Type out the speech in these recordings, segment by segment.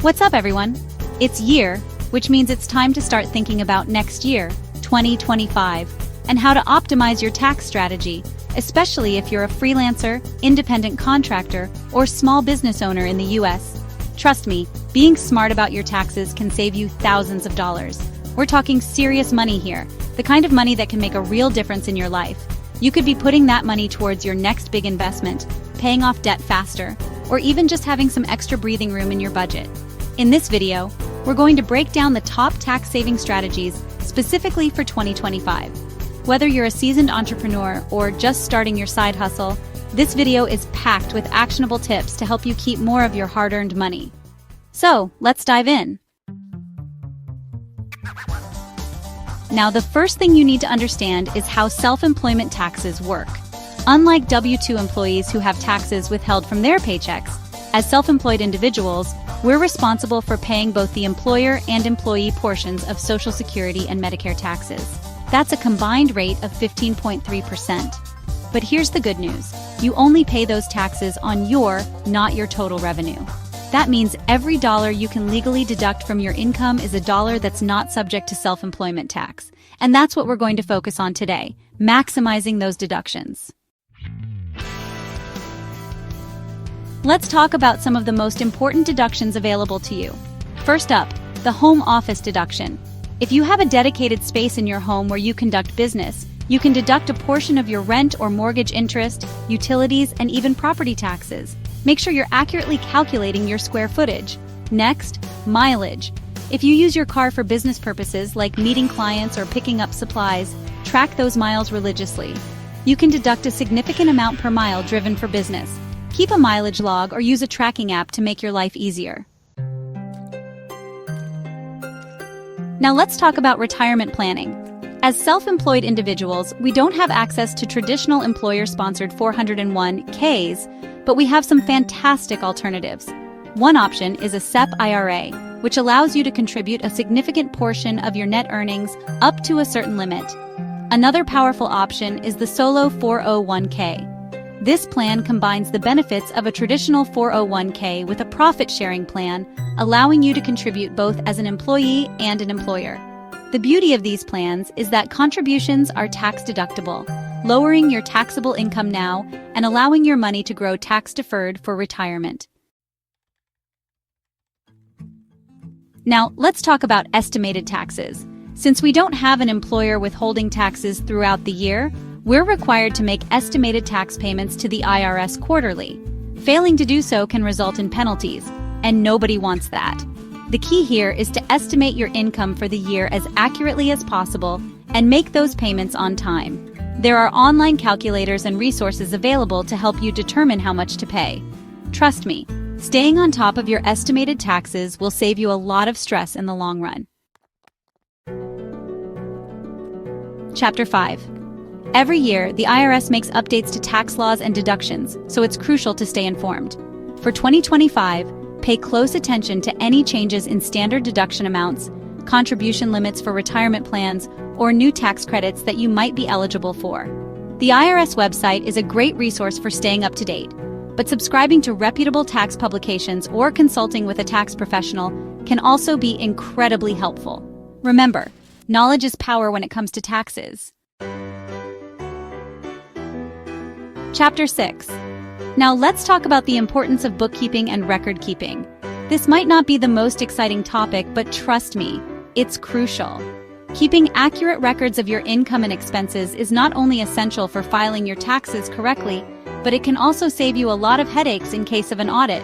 What's up, everyone? It's year, which means it's time to start thinking about next year, 2025, and how to optimize your tax strategy, especially if you're a freelancer, independent contractor, or small business owner in the US. Trust me, being smart about your taxes can save you thousands of dollars. We're talking serious money here, the kind of money that can make a real difference in your life. You could be putting that money towards your next big investment, paying off debt faster, or even just having some extra breathing room in your budget. In this video, we're going to break down the top tax-saving strategies specifically for 2025. Whether you're a seasoned entrepreneur or just starting your side hustle, this video is packed with actionable tips to help you keep more of your hard-earned money. So, let's dive in. Now, the first thing you need to understand is how self-employment taxes work. Unlike W-2 employees who have taxes withheld from their paychecks, as self-employed individuals, we're responsible for paying both the employer and employee portions of Social Security and Medicare taxes. That's a combined rate of 15.3%. But here's the good news. You only pay those taxes on your, not your total revenue. That means every dollar you can legally deduct from your income is a dollar that's not subject to self-employment tax. And that's what we're going to focus on today, maximizing those deductions. Let's talk about some of the most important deductions available to you. First up, the home office deduction. If you have a dedicated space in your home where you conduct business, you can deduct a portion of your rent or mortgage interest, utilities, and even property taxes. Make sure you're accurately calculating your square footage. Next, mileage. If you use your car for business purposes like meeting clients or picking up supplies, track those miles religiously. You can deduct a significant amount per mile driven for business. Keep a mileage log or use a tracking app to make your life easier. Now let's talk about retirement planning. As self-employed individuals, we don't have access to traditional employer-sponsored 401(k)s, but we have some fantastic alternatives. One option is a SEP IRA, which allows you to contribute a significant portion of your net earnings up to a certain limit. Another powerful option is the solo 401(k). This plan combines the benefits of a traditional 401(k) with a profit-sharing plan, allowing you to contribute both as an employee and an employer. The beauty of these plans is that contributions are tax-deductible, lowering your taxable income now and allowing your money to grow tax-deferred for retirement. Now, let's talk about estimated taxes. Since we don't have an employer withholding taxes throughout the year, we're required to make estimated tax payments to the IRS quarterly. Failing to do so can result in penalties, and nobody wants that. The key here is to estimate your income for the year as accurately as possible and make those payments on time. There are online calculators and resources available to help you determine how much to pay. Trust me, staying on top of your estimated taxes will save you a lot of stress in the long run. Chapter 5. Every year, the IRS makes updates to tax laws and deductions, so it's crucial to stay informed. For 2025, pay close attention to any changes in standard deduction amounts, contribution limits for retirement plans, or new tax credits that you might be eligible for. The IRS website is a great resource for staying up to date, but subscribing to reputable tax publications or consulting with a tax professional can also be incredibly helpful. Remember, knowledge is power when it comes to taxes. Chapter 6. Now let's talk about the importance of bookkeeping and record keeping. This might not be the most exciting topic, but trust me, it's crucial. Keeping accurate records of your income and expenses is not only essential for filing your taxes correctly, but it can also save you a lot of headaches in case of an audit.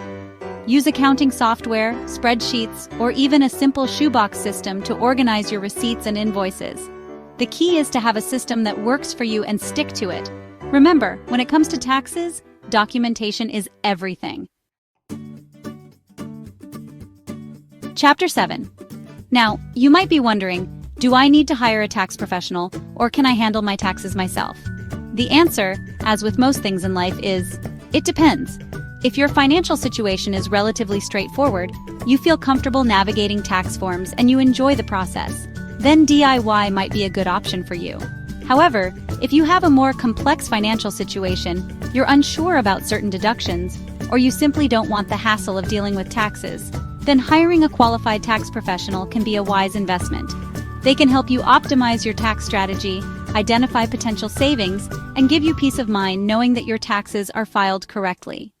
Use accounting software, spreadsheets, or even a simple shoebox system to organize your receipts and invoices. The key is to have a system that works for you and stick to it. Remember, when it comes to taxes, documentation is everything. Chapter 7. Now, you might be wondering, do I need to hire a tax professional, or can I handle my taxes myself? The answer, as with most things in life, is, it depends. If your financial situation is relatively straightforward, you feel comfortable navigating tax forms and you enjoy the process, then DIY might be a good option for you. However, if you have a more complex financial situation, you're unsure about certain deductions, or you simply don't want the hassle of dealing with taxes, then hiring a qualified tax professional can be a wise investment. They can help you optimize your tax strategy, identify potential savings, and give you peace of mind knowing that your taxes are filed correctly.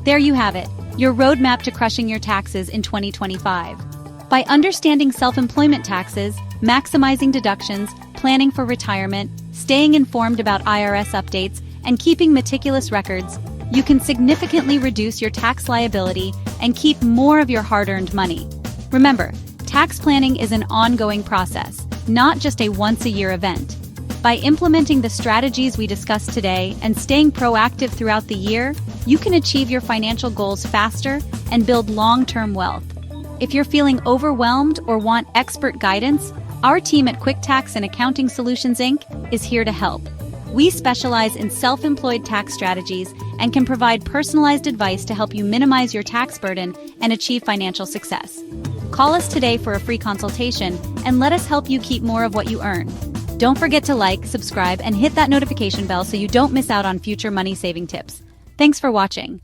There you have it, your roadmap to crushing your taxes in 2025. By understanding self-employment taxes, maximizing deductions, planning for retirement, staying informed about IRS updates, and keeping meticulous records, you can significantly reduce your tax liability and keep more of your hard-earned money. Remember, tax planning is an ongoing process, not just a once-a-year event. By implementing the strategies we discussed today and staying proactive throughout the year, you can achieve your financial goals faster and build long-term wealth. If you're feeling overwhelmed or want expert guidance, our team at Quicktax&accountingsolutionsinc is here to help. We specialize in self-employed tax strategies and can provide personalized advice to help you minimize your tax burden and achieve financial success. Call us today for a free consultation and let us help you keep more of what you earn. Don't forget to like, subscribe, and hit that notification bell so you don't miss out on future money-saving tips. Thanks for watching.